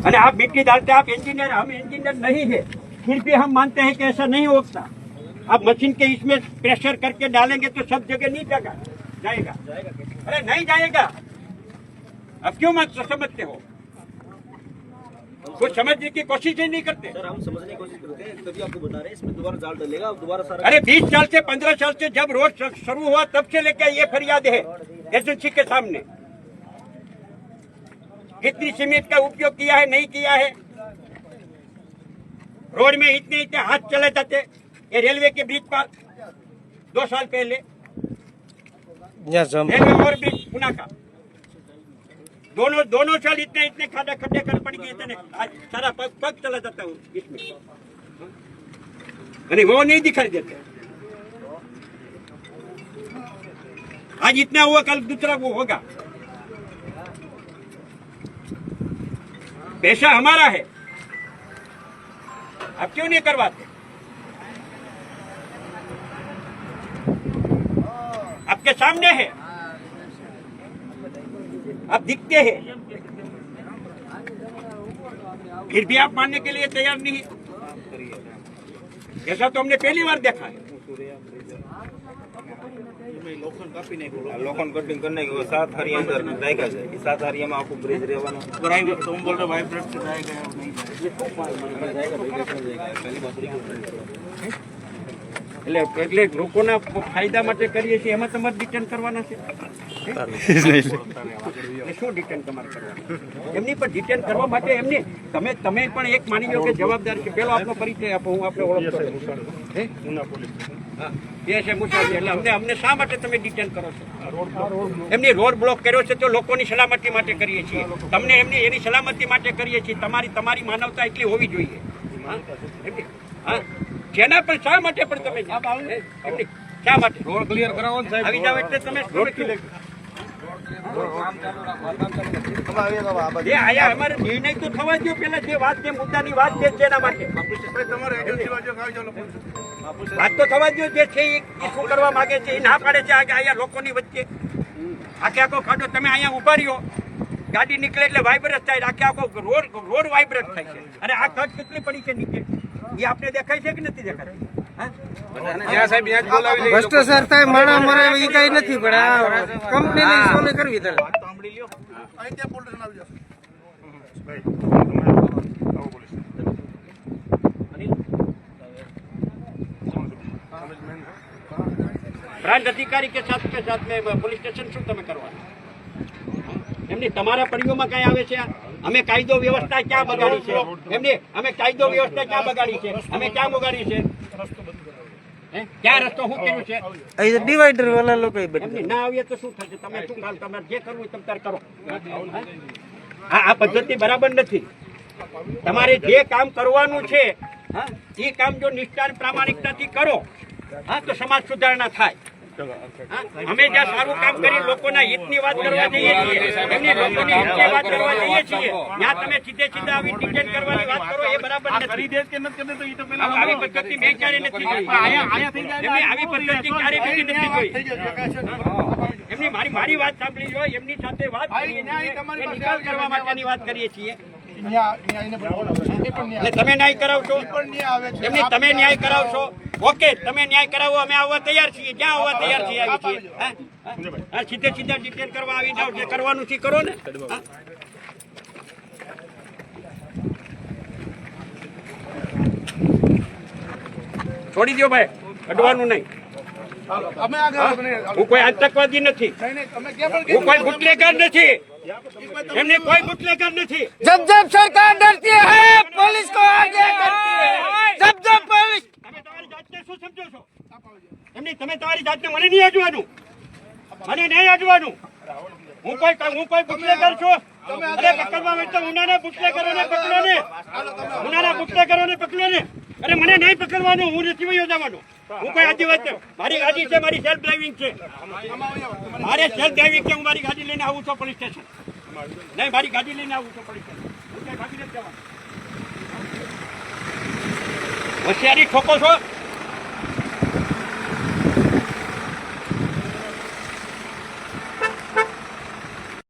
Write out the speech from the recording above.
अरे आप मिट्टी डालते, आप इंजीनियर, हम इंजीनियर नहीं है, फिर भी हम मानते हैं कि ऐसा नहीं होता। आप मशीन के इसमें प्रेशर करके डालेंगे तो सब जगह नहीं जाएगा। अरे नहीं जाएगा। अब क्यों मत समझते हो? कुछ समझने की कोशिश ही नहीं करते। सर हम समझने की कोशिश करते हैं, तभी आपको बता रहे हैं इसमें दोबारा जाल डलेगा, अब दोबारा सारा। अरे 20 साल से 15 साल से जब रोड शुरू हुआ तब से लेकर ये फरियाद है एजेंसी के सामने। कितनी सीमेंट का उपयोग किया है, नहीं किया है। रोड में इतने इतने हाथ चले जाते, ये रेलवे के ब्रिज पर 2 साल पहले रेलवे ओवर ब्रिज पुणे का, दोनों साल इतने इतने खड्डे कर पड़ गए थे। आज सारा पग चला जाता हूँ इसमें, अरे वो नहीं दिखाई देते। आज इतना हुआ, कल दूसरा वो होगा। पैसा हमारा है, आप क्यों नहीं करवाते? आपके सामने है, आप दिखते हैं, फिर भी आप मानने के लिए तैयार नहीं। ऐसा तो हमने पहली बार देखा है। लोखंड कटिंग करने के 7 हरी अंदर जाएगा, 7 हरी में आपको ब्रिज રહેવાનો तुम बोल रहे वाइब्रेट से जाएगा नहीं जाएगा। એટલે લોકોના ફાયદા માટે કરીએ છીએ, એમાં તમારે ડિટેન કરવાના છે? શું ડિટેન તમારે કરવાનું? એમની પર ડિટેન કરવા માટે એમની તમે પણ એક માની લો કે જવાબદાર છે। પેલો આપનો પરિચય આપો, હું આપણે ઓળખતો એ છે મુસાફરી। એટલે અમને શા માટે તમે ડિટેન કરો છો? એમની રોડ બ્લોક કર્યો છે તો લોકોની સલામતી માટે કરીએ છીએ, તમને એની સલામતી માટે કરીએ છીએ। તમારી માનવતા એટલી હોવી જોઈએ। હા, જેના પર શા માટે પણ તમે શા માટે રોડ ક્લિયર કરાવો ને સાહેબ, આવી જાવ એટલે તમે રોડ ક્લિયર જે આયા અમારે નિર્ણય તો થવા દો પેલા, જે વાત જે મુદ્દાની વાત છે તેના માટે વાત તો થવા દો। જે છે એ શું કરવા માંગે છે એ ના પાડે છે અહીંયા લોકોની વચ્ચે આખે આખો ખાડો, તમે અહીંયા ઉભા રહ્યો, ગાડી નીકળે એટલે વાઇબ્રેટ થાય, આખે આખો રોડ વાઇબ્રેટ થાય છે। અને આ ખર્ચ કેટલી પડી છે નીચે એ આપણે દેખાય છે કે નથી દેખાતી? ભ્રષ્ટાચાર થાય, માણા મરે એ કઈ નથી, પણ આ કંપનીની સોને કરવી તારે। પ્રાંત અધિકારી કે સાથ મેં પોલીસ સ્ટેશન શું તમે કરવાનું? એમની તમારા પરિયોમાં કઈ આવે છે? અમે કાયદો વ્યવસ્થા ક્યાં બગાડી છે? એમની અમે કાયદો વ્યવસ્થા ક્યાં બગાડી છે? અમે ક્યાં બગાડી છે? ક્યાં રસ્તો શું કર્યું છે? અહીં ડિવાઈડર વાળા લોકો એમની ના આવીએ તો શું થશે? તમે શું કાલ તમારે જે કરવું તમે તાર કરો। આ પદ્ધતિ બરાબર નથી। તમારે જે કામ કરવાનું છે એ કામ જો નિષ્ઠા પ્રામાણિકતાથી કરો તો સમાજ સુધારણા થાય। અમે જ્યાં સારું કામ કરી લોકોના હિતની વાત કરવા જઈએ છીએ, એમની લોકોની હિતની વાત કરવા જઈએ છીએ, ત્યાં તમે સીધે આવી ડિટેન કરવાની વાત કરો, એ બરાબર નથી। આવી પદ્ધતિ મેં ક્યારે નથી જોઈ, એમની આવી પદ્ધતિ ક્યારે નથી જોઈ। એમની મારી વાત સાંભળી લો, એમની સાથે વાત નિકાલ કરવા માટેની વાત કરીએ છીએ। તમે ન્યાય કરાવશો, એમની તમે ન્યાય કરાવશો, ઓકે તમે ન્યાય કરાવો, અમે આવવા તૈયાર છીએ, જ્યાં આવવા તૈયાર છીએ આવી છીએ। સીધે ડિટેન કરવા આવી જાવ, જે કરવાનું છે કરો ને। છોડી દો ભાઈ, અડવાનું નહીં। હું કોઈ આતંકવાદી નથી, હું કોઈ બુટલેગર નથી, એમને કોઈ બુટલેગર નથી। जब जब सरकार डरती है पुलिस को आगे करती है, जब जब पुलिस તમે તમારી જાતને શું સમજો છો? એમની તમે તમારી જાતને મને નહીં આજવાનું, મને નહીં આજવાનું। હું કોઈ બુટલેગર છું? અરે પકડવા હોય તો ઉનાના બુટલેગરોને પકડો ને, ઉનાના બુટલેગરોને પકડો ને। અરે મને નહીં પકડવાનું, હું નથી વયો જવાનું। હું કોઈ આદિવાસી, મારી ગાડી છે, મારી સેલ્ફ ડ્રાઇવિંગ છે, મારે સેલ્ફ ડ્રાઇવિંગ છે। હું મારી ગાડી લઈને આવું છું પોલીસ સ્ટેશન, નહીં મારી ગાડી લઈને આવું છું પોલીસ સ્ટેશન। હું કઈ ભાગી નથી જવાનું। હોશિયારી ઠોકો છો?